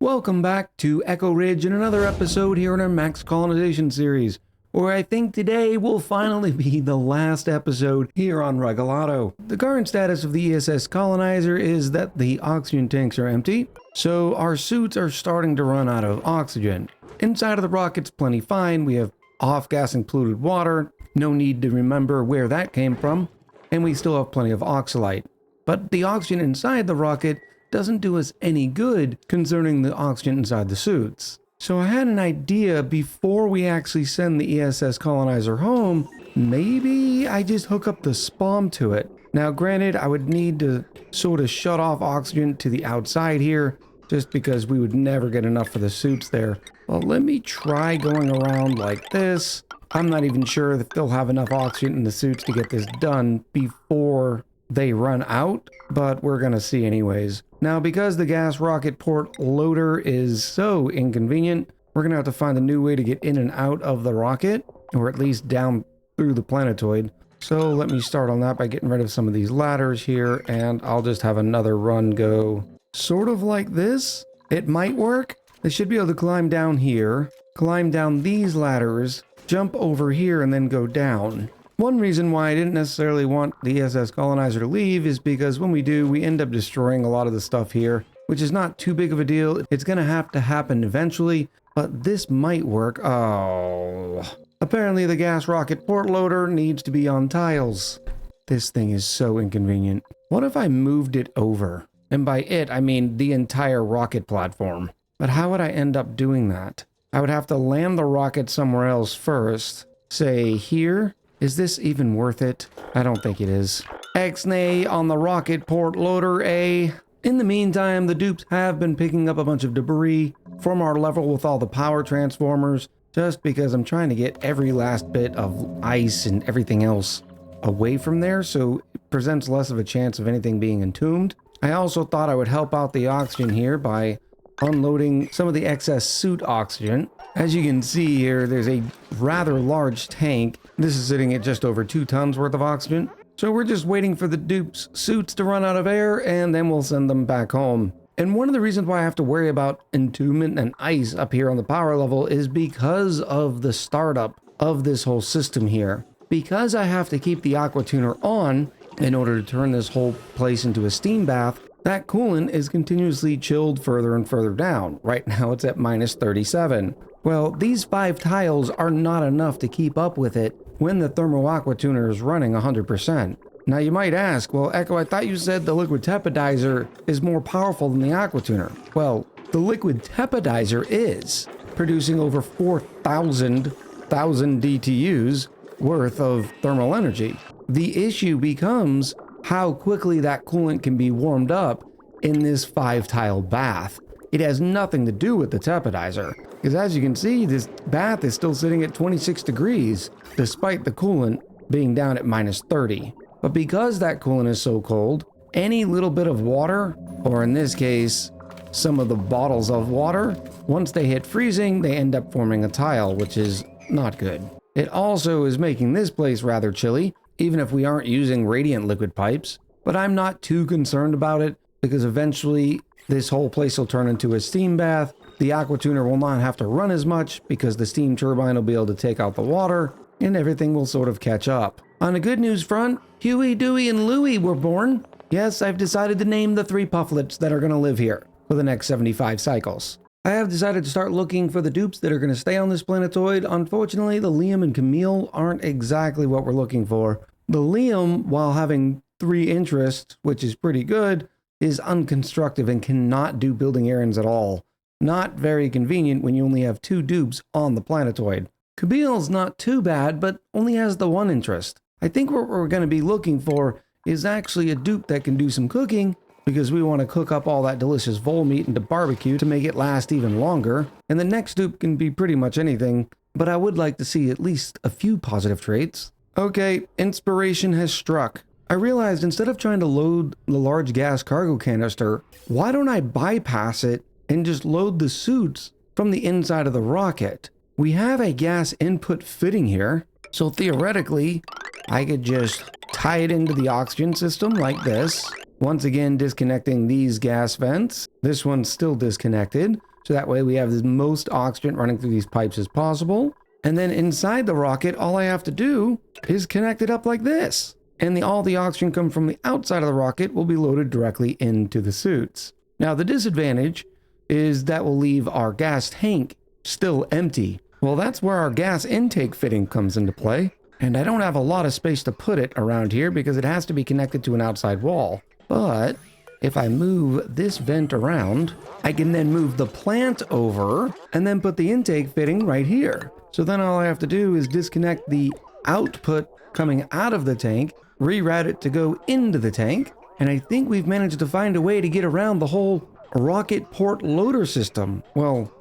Welcome back to Echo Ridge and another episode here in our Max Colonization series, where I think today will finally be the last episode here on Regalado. The current status of the ESS Colonizer is that the oxygen tanks are empty, so our suits are starting to run out of oxygen. Inside of the rocket's plenty fine, we have off-gassing polluted water, no need to remember where that came from, and we still have plenty of oxalite. But the oxygen inside the rocket doesn't do us any good concerning the oxygen inside the suits. So I had an idea before we actually send the ESS Colonizer home, maybe I just hook up the SPOM to it. Now granted, I would need to sort of shut off oxygen to the outside here, just because we would never get enough for the suits there. Well, let me try going around like this. I'm not even sure that they'll have enough oxygen in the suits to get this done before they run out, but we're gonna see anyways. Now, because the gas rocket port loader is so inconvenient, we're gonna have to find a new way to get in and out of the rocket, or at least down through the Planetoid. So let me start on that by getting rid of some of these ladders here, and I'll just have another run go sort of like this. It might work. I should be able to climb down here, climb down these ladders, jump over here, and then go down. One reason why I didn't necessarily want the ESS Colonizer to leave is because when we do, we end up destroying a lot of the stuff here, which is not too big of a deal. It's going to have to happen eventually, but this might work. Oh, apparently the gas rocket port loader needs to be on tiles. This thing is so inconvenient. What if I moved it over? And by it, I mean the entire rocket platform. But how would I end up doing that? I would have to land the rocket somewhere else first. Say here. Is this even worth it? I don't think it is. X-nay on the rocket port loader, eh? In the meantime, the dupes have been picking up a bunch of debris from our level with all the power transformers, just because I'm trying to get every last bit of ice and everything else away from there, so it presents less of a chance of anything being entombed. I also thought I would help out the oxygen here by unloading some of the excess suit oxygen. As you can see here, there's a rather large tank. This is sitting at just over 2 tons worth of oxygen. So we're just waiting for the dupes' suits to run out of air, and then we'll send them back home. And one of the reasons why I have to worry about entombment and ice up here on the power level is because of the startup of this whole system here. Because I have to keep the aqua tuner on in order to turn this whole place into a steam bath, that coolant is continuously chilled further and further down. Right now it's at minus 37. Well, these 5 tiles are not enough to keep up with it when the thermo aqua tuner is running 100%. Now you might ask, well, Echo, I thought you said the liquid tepidizer is more powerful than the aqua tuner. Well, the liquid tepidizer is producing over 4,000 DTUs worth of thermal energy. The issue becomes how quickly that coolant can be warmed up in this 5-tile bath. It has nothing to do with the tepidizer, because as you can see, this bath is still sitting at 26 degrees, despite the coolant being down at minus 30. But because that coolant is so cold, any little bit of water, or in this case, some of the bottles of water, once they hit freezing, they end up forming a tile, which is not good. It also is making this place rather chilly, even if we aren't using radiant liquid pipes, but I'm not too concerned about it, because eventually this whole place will turn into a steam bath. The aqua tuner will not have to run as much because the steam turbine will be able to take out the water, and everything will sort of catch up. On the good news front, Huey, Dewey, and Louie were born. Yes, I've decided to name the 3 pufflets that are going to live here for the next 75 cycles. I have decided to start looking for the dupes that are going to stay on this planetoid. Unfortunately, the Liam and Camille aren't exactly what we're looking for. The Liam, while having 3 interests, which is pretty good, is unconstructive and cannot do building errands at all. Not very convenient when you only have 2 dupes on the planetoid. Camille's not too bad, but only has the 1 interest. I think what we're going to be looking for is actually a dupe that can do some cooking, because we want to cook up all that delicious vole meat into barbecue to make it last even longer. And the next dupe can be pretty much anything, but I would like to see at least a few positive traits. Okay, inspiration has struck. I realized instead of trying to load the large gas cargo canister, why don't I bypass it and just load the suits from the inside of the rocket? We have a gas input fitting here, so theoretically, I could just tie it into the oxygen system like this, Once again, disconnecting these gas vents. This one's still disconnected, so that way we have the most oxygen running through these pipes as possible. And then inside the rocket, all I have to do is connect it up like this. And all the oxygen come from the outside of the rocket will be loaded directly into the suits. Now, the disadvantage is that will leave our gas tank still empty. Well, that's where our gas intake fitting comes into play. And I don't have a lot of space to put it around here because it has to be connected to an outside wall. But if I move this vent around, I can then move the plant over and then put the intake fitting right here. So then all I have to do is disconnect the output coming out of the tank, reroute it to go into the tank, and I think we've managed to find a way to get around the whole rocket port loader system. Well,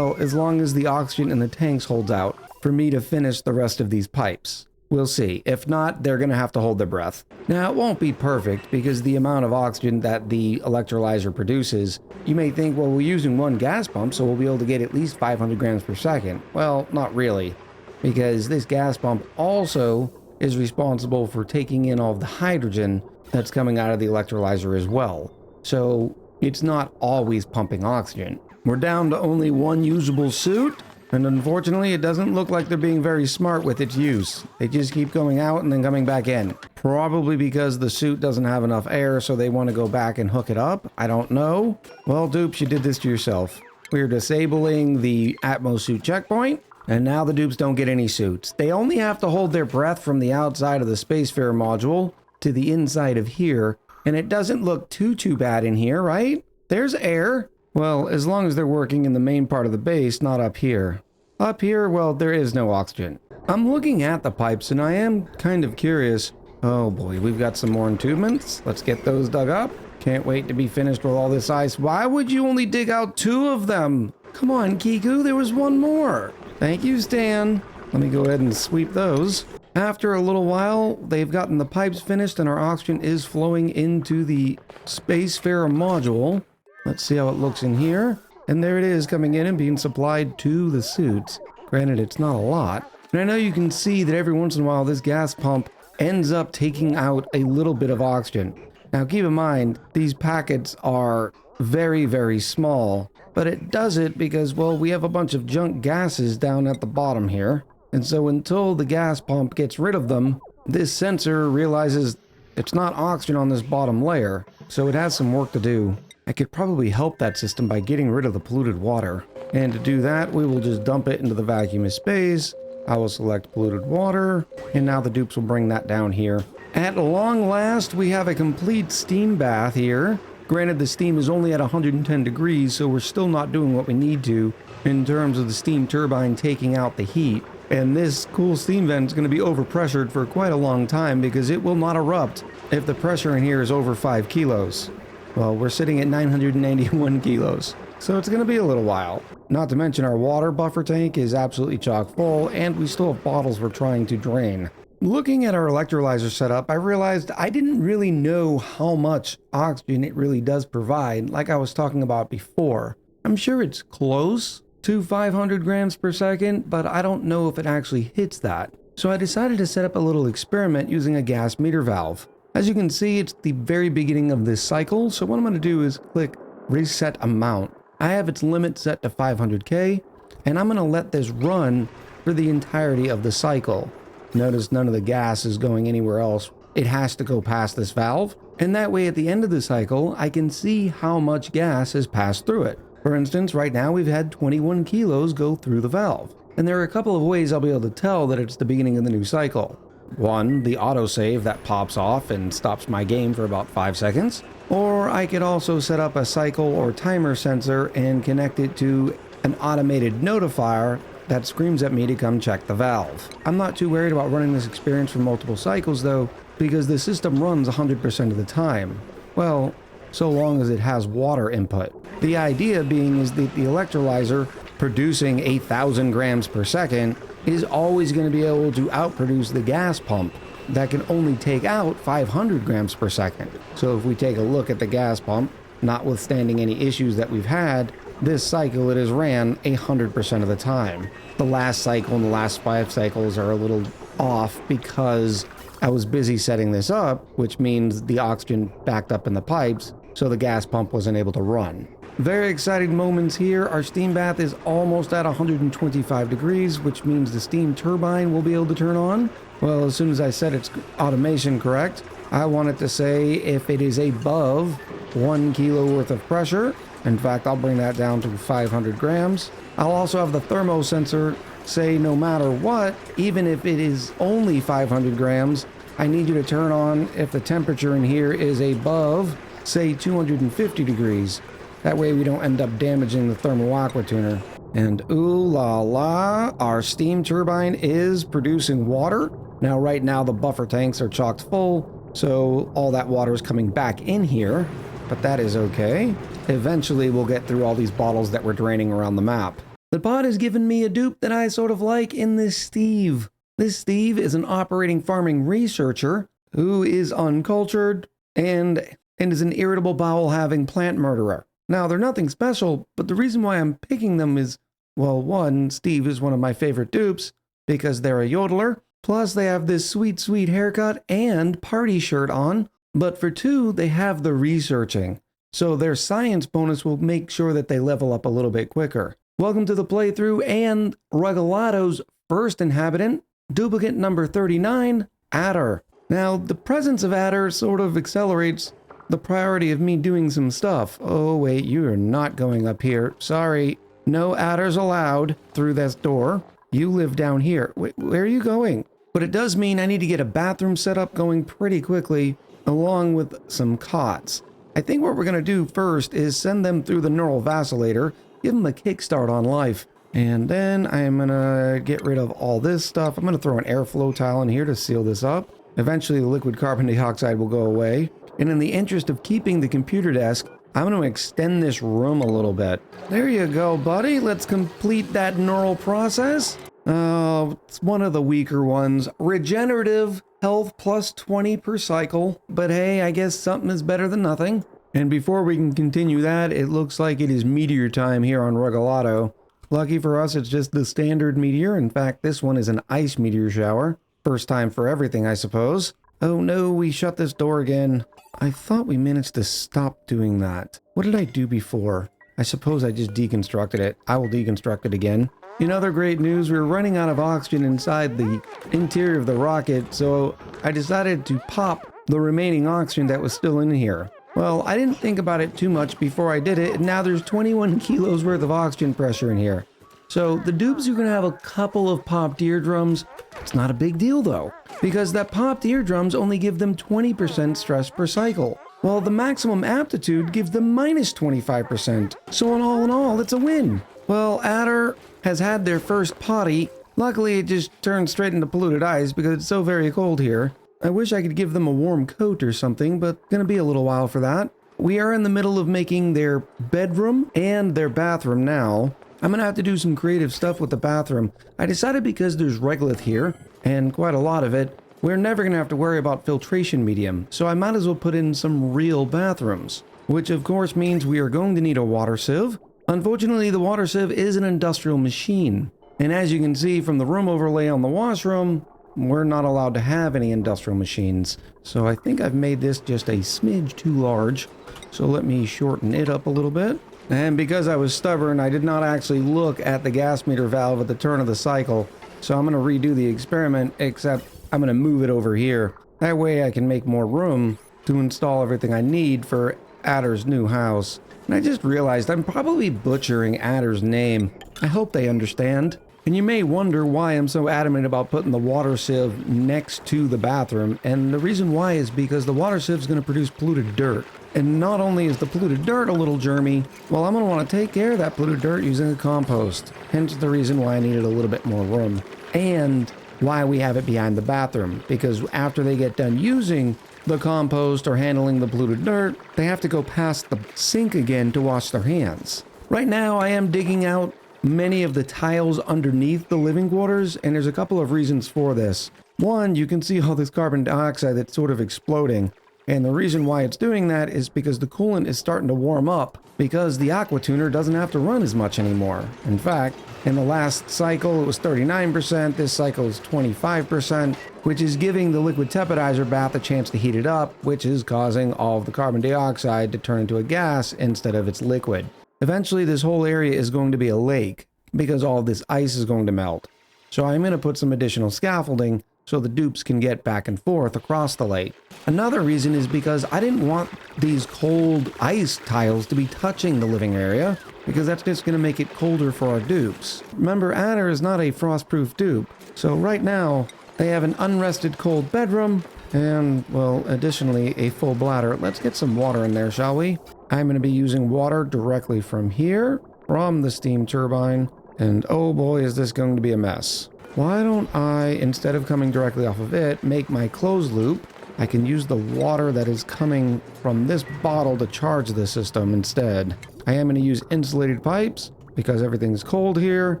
as long as the oxygen in the tanks holds out for me to finish the rest of these pipes. We'll see. If not, they're going to have to hold their breath. Now, it won't be perfect because the amount of oxygen that the electrolyzer produces, you may think, well, we're using one gas pump, so we'll be able to get at least 500 grams per second. Well, not really, because this gas pump also is responsible for taking in all of the hydrogen that's coming out of the electrolyzer as well. So it's not always pumping oxygen. We're down to only one usable suit. And unfortunately, it doesn't look like they're being very smart with its use. They just keep going out and then coming back in. Probably because the suit doesn't have enough air, so they want to go back and hook it up. I don't know. Well, dupes, you did this to yourself. We're disabling the Atmos suit checkpoint, and now the dupes don't get any suits. They only have to hold their breath from the outside of the Spacefarer module to the inside of here, and it doesn't look too bad in here, right? There's air. Well, as long as they're working in the main part of the base, not up here. Up here, well, there is no oxygen. I'm looking at the pipes and I am kind of curious. Oh boy, we've got some more entubements. Let's get those dug up. Can't wait to be finished with all this ice. Why would you only dig out 2 of them? Come on, Kiku, there was one more. Thank you, Stan. Let me go ahead and sweep those. After a little while, they've gotten the pipes finished and our oxygen is flowing into the Spacefarer module. Let's see how it looks in here. And there it is coming in and being supplied to the suits. Granted, it's not a lot. And I know you can see that every once in a while this gas pump ends up taking out a little bit of oxygen. Now keep in mind, these packets are very small. But it does it because, well, we have a bunch of junk gases down at the bottom here. And so until the gas pump gets rid of them, this sensor realizes it's not oxygen on this bottom layer. So it has some work to do. I could probably help that system by getting rid of the polluted water. And to do that, we will just dump it into the vacuum of space. I will select polluted water, and now the dupes will bring that down here. At long last, we have a complete steam bath here. Granted, the steam is only at 110 degrees, so we're still not doing what we need to in terms of the steam turbine taking out the heat. And this cool steam vent is going to be overpressured for quite a long time because it will not erupt if the pressure in here is over 5 kilos. Well, we're sitting at 991 kilos, so it's going to be a little while. Not to mention our water buffer tank is absolutely chock full, and we still have bottles we're trying to drain. Looking at our electrolyzer setup, I realized I didn't really know how much oxygen it really does provide, like I was talking about before. I'm sure it's close to 500 grams per second, but I don't know if it actually hits that. So I decided to set up a little experiment using a gas meter valve. As you can see, it's the very beginning of this cycle, so what I'm going to do is click Reset Amount. I have its limit set to 500K, and I'm going to let this run for the entirety of the cycle. Notice none of the gas is going anywhere else. It has to go past this valve, and that way at the end of the cycle, I can see how much gas has passed through it. For instance, right now we've had 21 kilos go through the valve, and there are a couple of ways I'll be able to tell that it's the beginning of the new cycle. One, the autosave that pops off and stops my game for about 5 seconds. Or I could also set up a cycle or timer sensor and connect it to an automated notifier that screams at me to come check the valve. I'm not too worried about running this experience for multiple cycles though, because the system runs 100% of the time. Well, so long as it has water input. The idea being is that the electrolyzer producing 8,000 grams per second is always going to be able to outproduce the gas pump that can only take out 500 grams per second. So if we take a look at the gas pump, notwithstanding any issues that we've had, this cycle it has ran 100% of the time. The last cycle and the last 5 cycles are a little off because I was busy setting this up, which means the oxygen backed up in the pipes, so the gas pump wasn't able to run. Very exciting moments here. Our steam bath is almost at 125 degrees, which means the steam turbine will be able to turn on. Well, as soon as I set its automation correct, I want it to say if it is above 1 kilo worth of pressure. In fact, I'll bring that down to 500 grams. I'll also have the thermo sensor say no matter what, even if it is only 500 grams, I need you to turn on if the temperature in here is above, say, 250 degrees. That way we don't end up damaging the thermal aqua tuner. And ooh la la, our steam turbine is producing water. Now right now the buffer tanks are chocked full, so all that water is coming back in here, but that is okay. Eventually we'll get through all these bottles that we're draining around the map. The pod has given me a dupe that I sort of like in this Steve. This Steve is an operating farming researcher who is uncultured and is an irritable bowel-having plant murderer. Now, they're nothing special, but the reason why I'm picking them is, well, one, Steve is one of my favorite dupes because they're a yodeler, plus they have this sweet, sweet haircut and party shirt on, but for two, they have the researching, so their science bonus will make sure that they level up a little bit quicker. Welcome to the playthrough and Rugalado's first inhabitant, duplicate number 39, Adder. Now, the presence of Adder sort of accelerates the priority of me doing some stuff. Oh wait, you are not going up here. Sorry. No adders allowed through this door. You live down here. Where are you going? But it does mean I need to get a bathroom set up going pretty quickly, along with some cots. I think what we're going to do first is send them through the neural vacillator, give them a kickstart on life. And then I'm going to get rid of all this stuff. I'm going to throw an airflow tile in here to seal this up. Eventually the liquid carbon dioxide will go away. And in the interest of keeping the computer desk, I'm going to extend this room a little bit. There you go, buddy. Let's complete that neural process. Oh, it's one of the weaker ones. Regenerative health plus 20 per cycle. But hey, I guess something is better than nothing. And before we can continue that, it looks like it is meteor time here on Rugalado. Lucky for us, it's just the standard meteor. In fact, this one is an ice meteor shower. First time for everything, I suppose. Oh no, we shut this door again. I thought we managed to stop doing that. What did I do before? I suppose I just deconstructed it. I will deconstruct it again. In other great news, we're running out of oxygen inside the interior of the rocket, so I decided to pop the remaining oxygen that was still in here. Well, I didn't think about it too much before I did it, and now there's 21 kilos worth of oxygen pressure in here. So the dupes are going to have a couple of popped eardrums. It's not a big deal though, because that popped eardrums only give them 20% stress per cycle, while the maximum aptitude gives them minus 25%. So in all, it's a win. Well, Adder has had their first potty. Luckily, it just turned straight into polluted ice because it's so very cold here. I wish I could give them a warm coat or something, but gonna be a little while for that. We are in the middle of making their bedroom and their bathroom now. I'm gonna have to do some creative stuff with the bathroom. I decided because there's regolith here, and quite a lot of it, we're never gonna have to worry about filtration medium, so I might as well put in some real bathrooms. Which of course means we are going to need a water sieve. Unfortunately, the water sieve is an industrial machine. And as you can see from the room overlay on the washroom, we're not allowed to have any industrial machines. So I think I've made this just a smidge too large. So let me shorten it up a little bit. And because I was stubborn, I did not actually look at the gas meter valve at the turn of the cycle. So I'm going to redo the experiment, except I'm going to move it over here. That way I can make more room to install everything I need for Adder's new house. And I just realized I'm probably butchering Adder's name. I hope they understand. And you may wonder why I'm so adamant about putting the water sieve next to the bathroom. And the reason why is because the water sieve is going to produce polluted dirt. And not only is the polluted dirt a little germy, well, I'm going to want to take care of that polluted dirt using a compost. Hence the reason why I needed a little bit more room. And why we have it behind the bathroom. Because after they get done using the compost or handling the polluted dirt, they have to go past the sink again to wash their hands. Right now, I am digging out many of the tiles underneath the living quarters, and there's a couple of reasons for this. One, you can see all this carbon dioxide that's sort of exploding. And the reason why it's doing that is because the coolant is starting to warm up because the aqua tuner doesn't have to run as much anymore. In fact, in the last cycle it was 39%, this cycle is 25%. which is giving the liquid tepidizer bath a chance to heat it up, which is causing all of the carbon dioxide to turn into a gas instead of its liquid. Eventually, this whole area is going to be a lake because all of this ice is going to melt. So I'm going to put some additional scaffolding so the dupes can get back and forth across the lake. Another reason is because I didn't want these cold ice tiles to be touching the living area, because that's just going to make it colder for our dupes. Remember, Adder is not a frost-proof dupe, so right now they have an unrested cold bedroom and, well, additionally a full bladder. Let's get some water in there, shall we? I'm going to be using water directly from here, from the steam turbine, and oh boy, is this going to be a mess. Why don't I, instead of coming directly off of it, make my closed loop? I can use the water that is coming from this bottle to charge the system instead. I am going to use insulated pipes because everything's cold here.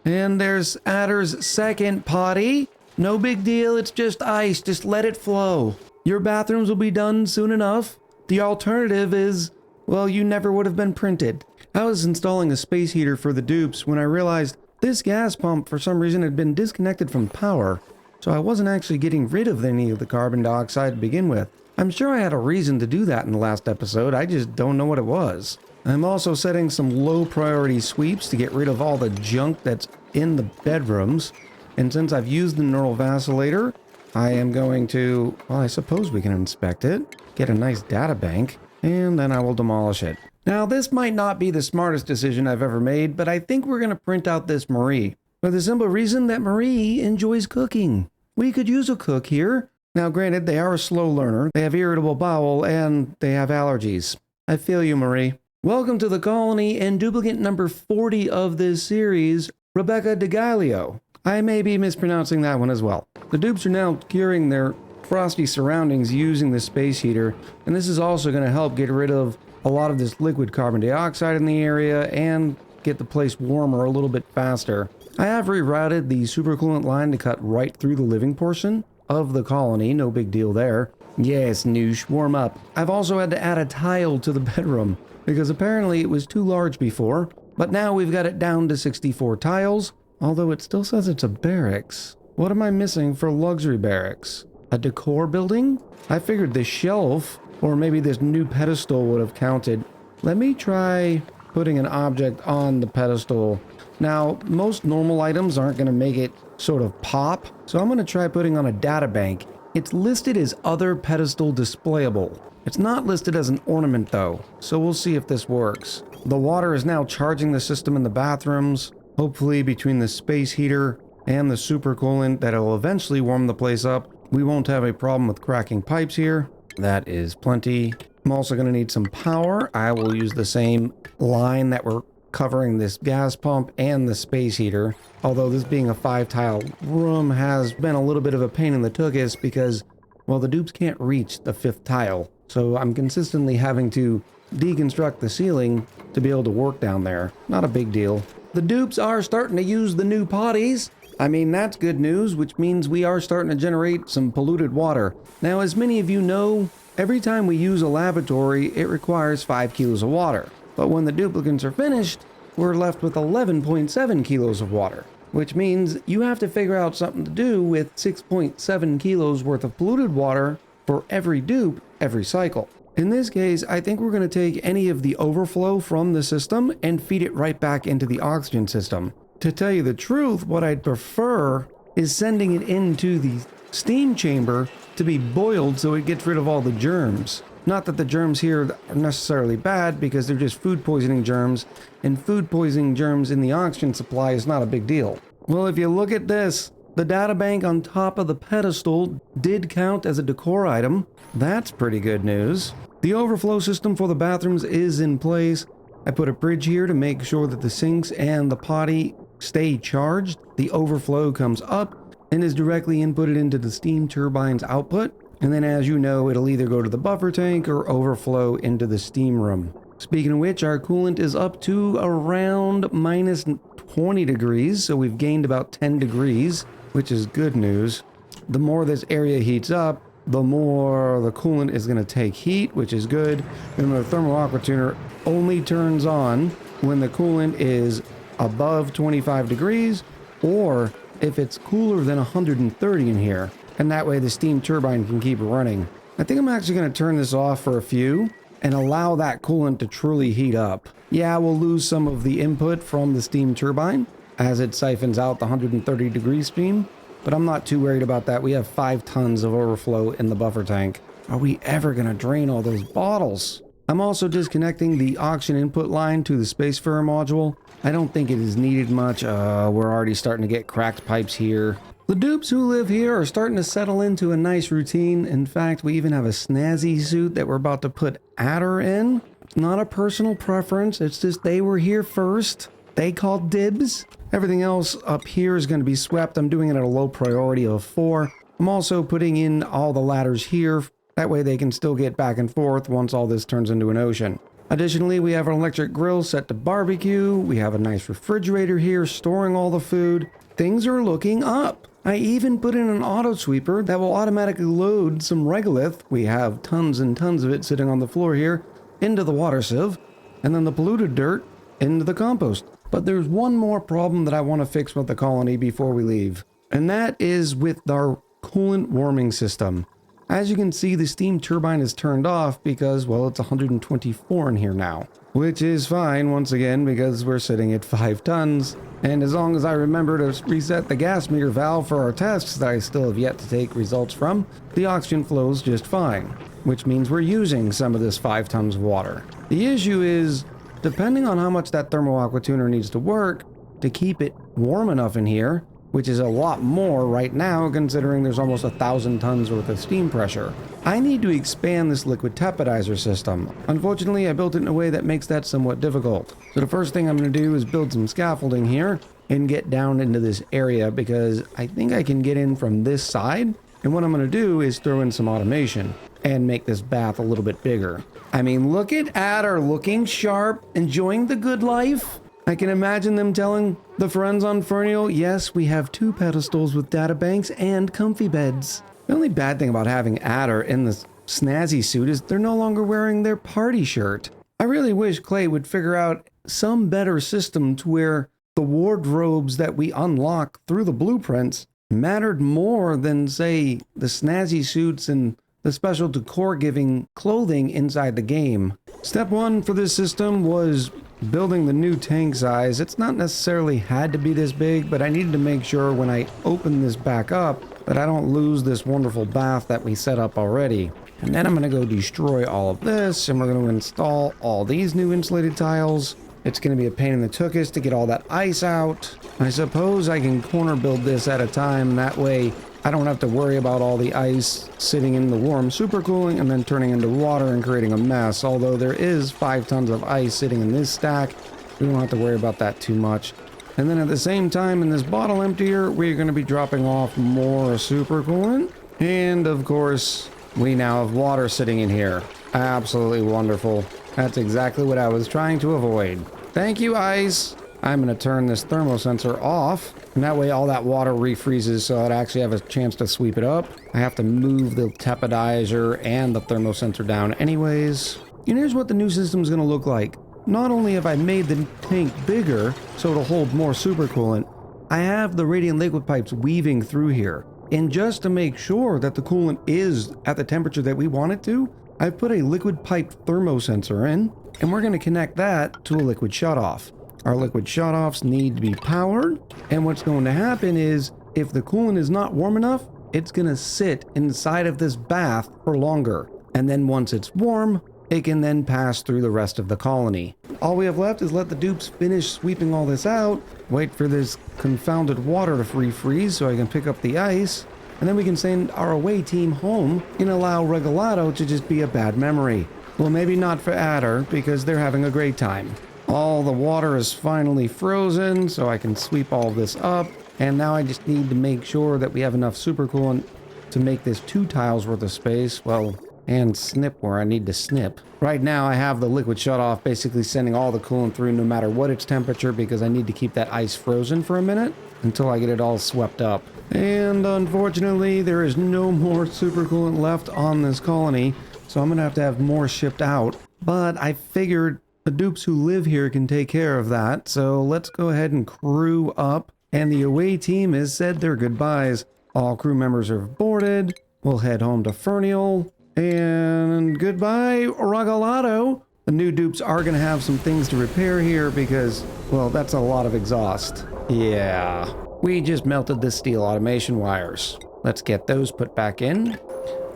And there's Adder's second potty. No big deal, it's just ice, just let it flow. Your bathrooms will be done soon enough. The alternative is, well, you never would have been printed. I was installing a space heater for the dupes when I realized this gas pump for some reason had been disconnected from power, so I wasn't actually getting rid of any of the carbon dioxide to begin with. I'm sure I had a reason to do that in the last episode, I just don't know what it was. I'm also setting some low priority sweeps to get rid of all the junk that's in the bedrooms, and since I've used the neural vacillator, I am going to, well, I suppose we can inspect it, get a nice data bank, and then I will demolish it. Now, this might not be the smartest decision I've ever made, but I think we're going to print out this Marie, for the simple reason that Marie enjoys cooking. We could use a cook here. Now, granted, they are a slow learner, they have irritable bowel, and they have allergies. I feel you, Marie. Welcome to the colony and duplicate number 40 of this series, Rebecca DeGalio. I may be mispronouncing that one as well. The dupes are now curing their frosty surroundings using the space heater, and this is also going to help get rid of a lot of this liquid carbon dioxide in the area and get the place warmer a little bit faster. I have rerouted the supercoolant line to cut right through the living portion of the colony, no big deal there. Yes, Noosh, warm up. I've also had to add a tile to the bedroom because apparently it was too large before, but now we've got it down to 64 tiles, although it still says it's a barracks. What am I missing for luxury barracks? A decor building? I figured this shelf or maybe this new pedestal would have counted. Let me try putting an object on the pedestal. Now, most normal items aren't going to make it sort of pop, so I'm going to try putting on a data bank. It's listed as other pedestal displayable. It's not listed as an ornament though, so we'll see if this works. The water is now charging the system in the bathrooms. Hopefully between the space heater and the supercoolant that'll eventually warm the place up, we won't have a problem with cracking pipes here. That is plenty. I'm also going to need some power. I will use the same line that we're covering this gas pump and the space heater. Although this being a 5-tile room has been a little bit of a pain in the tuchus because, well, the dupes can't reach the 5th tile. So I'm consistently having to deconstruct the ceiling to be able to work down there. Not a big deal. The dupes are starting to use the new potties. I mean, that's good news, which means we are starting to generate some polluted water. Now, as many of you know, every time we use a lavatory, it requires 5 kilos of water. But when the duplicates are finished, we're left with 11.7 kilos of water, which means you have to figure out something to do with 6.7 kilos worth of polluted water for every dupe every cycle. In this case, I think we're going to take any of the overflow from the system and feed it right back into the oxygen system. To tell you the truth, what I'd prefer is sending it into the steam chamber to be boiled so it gets rid of all the germs. Not that the germs here are necessarily bad, because they're just food poisoning germs, and food poisoning germs in the oxygen supply is not a big deal. Well, if you look at this, the data bank on top of the pedestal did count as a decor item. That's pretty good news. The overflow system for the bathrooms is in place. I put a bridge here to make sure that the sinks and the potty stay charged. The overflow comes up and is directly inputted into the steam turbine's output. And then, as you know, it'll either go to the buffer tank or overflow into the steam room. Speaking of which, our coolant is up to around minus 20 degrees, so we've gained about 10 degrees, which is good news. The more this area heats up, the more the coolant is going to take heat, which is good. Remember, the thermal aqua tuner only turns on when the coolant is above 25 degrees or if it's cooler than 130 in here. and that way the steam turbine can keep running. I think I'm actually going to turn this off for a few and allow that coolant to truly heat up. Yeah, we'll lose some of the input from the steam turbine as it siphons out the 130 degree steam, but I'm not too worried about that. We have 5 tons of overflow in the buffer tank. Are we ever going to drain all those bottles? I'm also disconnecting the oxygen input line to the Spacefarer module. I don't think it is needed much. We're already starting to get cracked pipes here. The dupes who live here are starting to settle into a nice routine. In fact, we even have a snazzy suit that we're about to put Adder in. It's not a personal preference. It's just they were here first. They called dibs. Everything else up here is going to be swept. I'm doing it at a low priority of 4. I'm also putting in all the ladders here. That way they can still get back and forth once all this turns into an ocean. Additionally, we have an electric grill set to barbecue. We have a nice refrigerator here storing all the food. Things are looking up. I even put in an auto sweeper that will automatically load some regolith. We have tons and tons of it sitting on the floor here into the water sieve, and then the polluted dirt into the compost. But there's one more problem that I want to fix with the colony before we leave, and that is with our coolant warming system. As you can see, the steam turbine is turned off because, well, it's 124 in here now. Which is fine, once again, because we're sitting at 5 tons. And as long as I remember to reset the gas meter valve for our tests that I still have yet to take results from, the oxygen flows just fine. Which means we're using some of this 5 tons of water. The issue is, depending on how much that thermal aqua tuner needs to work to keep it warm enough in here, which is a lot more right now considering there's almost 1,000 tons worth of steam pressure, I need to expand this liquid tapidizer system. Unfortunately, I built it in a way that makes that somewhat difficult. So the first thing I'm going to do is build some scaffolding here and get down into this area because I think I can get in from this side. And what I'm going to do is throw in some automation and make this bath a little bit bigger. I mean, look at Adder looking sharp, enjoying the good life. I can imagine them telling the friends on Fernial, yes, we have 2 pedestals with data banks and comfy beds. The only bad thing about having Adder in this snazzy suit is they're no longer wearing their party shirt. I really wish Clay would figure out some better system to where the wardrobes that we unlock through the blueprints mattered more than, say, the snazzy suits and the special decor-giving clothing inside the game. Step 1 for this system was building the new tank size. It's not necessarily had to be this big, but I needed to make sure when I open this back up that I don't lose this wonderful bath that we set up already. And then I'm going to go destroy all of this, and we're going to install all these new insulated tiles. It's going to be a pain in the tuchus to get all that ice out. I suppose I can corner build this at a time, that way I don't have to worry about all the ice sitting in the warm supercooling and then turning into water and creating a mess. Although there is 5 tons of ice sitting in this stack, we don't have to worry about that too much. And then at the same time, in this bottle emptier, we're going to be dropping off more supercoolant. And of course, we now have water sitting in here. Absolutely wonderful. That's exactly what I was trying to avoid. Thank you, ice. I'm going to turn this thermosensor off, and that way all that water refreezes so I'd actually have a chance to sweep it up. I have to move the tapidizer and the thermosensor down anyways. And here's what the new system is going to look like. Not only have I made the tank bigger so it'll hold more supercoolant, I have the radiant liquid pipes weaving through here. And just to make sure that the coolant is at the temperature that we want it to, I've put a liquid pipe thermosensor in, and we're going to connect that to a liquid shutoff. Our liquid shutoffs need to be powered, and what's going to happen is if the coolant is not warm enough, it's going to sit inside of this bath for longer. And then once it's warm, it can then pass through the rest of the colony. All we have left is let the dupes finish sweeping all this out, wait for this confounded water to refreeze so I can pick up the ice, and then we can send our away team home and allow Regalato to just be a bad memory. Well, maybe not for Adder, because they're having a great time. All the water is finally frozen, so I can sweep all this up. And now I just need to make sure that we have enough supercoolant to make this 2 tiles worth of space. Well, and snip where I need to snip. Right now I have the liquid shutoff basically sending all the coolant through no matter what its temperature because I need to keep that ice frozen for a minute until I get it all swept up. And unfortunately, there is no more supercoolant left on this colony, so I'm going to have more shipped out. But I figured the dupes who live here can take care of that, so let's go ahead and crew up. And the away team has said their goodbyes. All crew members are boarded. We'll head home to Fernial. And goodbye, Ragalato. The new dupes are going to have some things to repair here because, well, that's a lot of exhaust. Yeah. We just melted the steel automation wires. Let's get those put back in.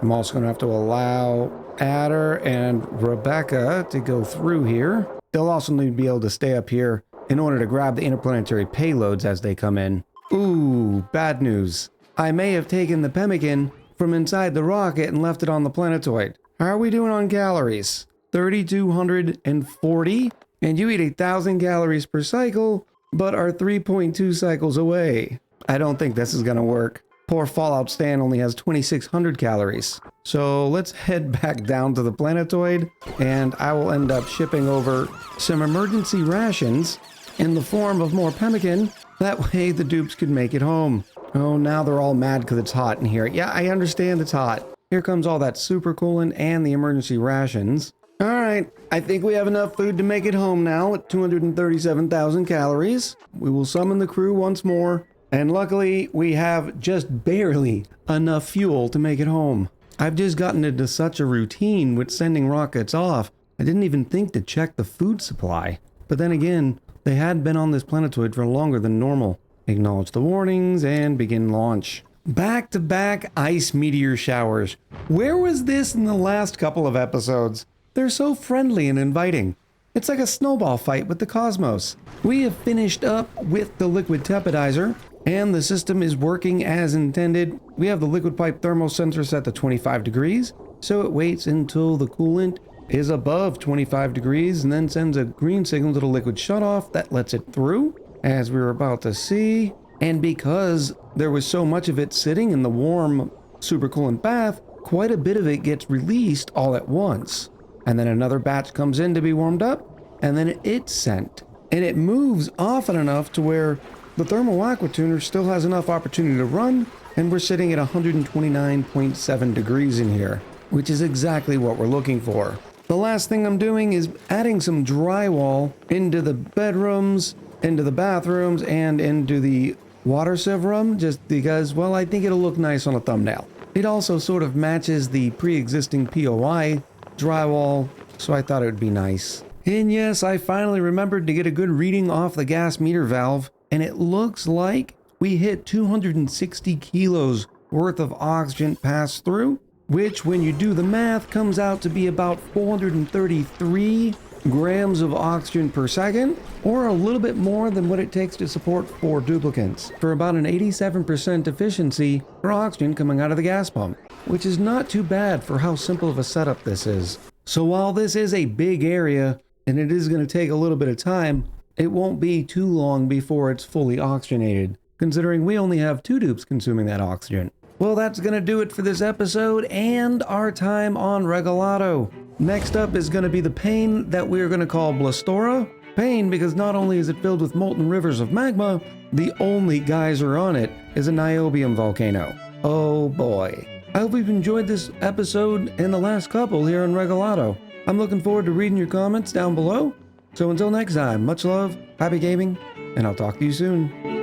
I'm also going to have to allow Adder and Rebecca to go through here. They'll also need to be able to stay up here in order to grab the interplanetary payloads as they come in. Ooh, bad news. I may have taken the pemmican from inside the rocket and left it on the planetoid. How are we doing on calories? 3,240? And you eat 1,000 calories per cycle, but are 3.2 cycles away. I don't think this is gonna work. Poor Fallout Stan only has 2,600 calories. So let's head back down to the planetoid, and I will end up shipping over some emergency rations in the form of more pemmican. That way the dupes could make it home. Oh, now they're all mad because it's hot in here. Yeah, I understand it's hot. Here comes all that super coolant and the emergency rations. All right, I think we have enough food to make it home now at 237,000 calories. We will summon the crew once more. And luckily, we have just barely enough fuel to make it home. I've just gotten into such a routine with sending rockets off, I didn't even think to check the food supply. But then again, they had been on this planetoid for longer than normal. Acknowledge the warnings and begin launch. Back-to-back ice meteor showers. Where was this in the last couple of episodes? They're so friendly and inviting. It's like a snowball fight with the cosmos. We have finished up with the liquid tepidizer, and the system is working as intended. We have the liquid pipe thermal sensor set to 25 degrees, so it waits until the coolant is above 25 degrees and then sends a green signal to the liquid shutoff that lets it through, as we were about to see. And because there was so much of it sitting in the warm supercoolant bath, quite a bit of it gets released all at once. And then another batch comes in to be warmed up, and then it's sent. And it moves often enough to where the thermal aqua tuner still has enough opportunity to run, and we're sitting at 129.7 degrees in here, which is exactly what we're looking for. The last thing I'm doing is adding some drywall into the bedrooms, into the bathrooms, and into the water sieve room, just because, well, I think it'll look nice on a thumbnail. It also sort of matches the pre-existing POI drywall, so I thought it would be nice. And yes, I finally remembered to get a good reading off the gas meter valve, and it looks like we hit 260 kilos worth of oxygen passed through, which when you do the math comes out to be about 433 grams of oxygen per second, or a little bit more than what it takes to support 4 duplicants, for about an 87% efficiency for oxygen coming out of the gas pump, which is not too bad for how simple of a setup this is. So while this is a big area, and it is going to take a little bit of time, it won't be too long before it's fully oxygenated, considering we only have 2 dupes consuming that oxygen. Well, that's going to do it for this episode and our time on Regalato. Next up is going to be the pain that we're going to call Blastora. Pain because not only is it filled with molten rivers of magma, the only geyser on it is a niobium volcano. Oh boy. I hope you've enjoyed this episode and the last couple here on Regalato. I'm looking forward to reading your comments down below. So until next time, much love, happy gaming, and I'll talk to you soon.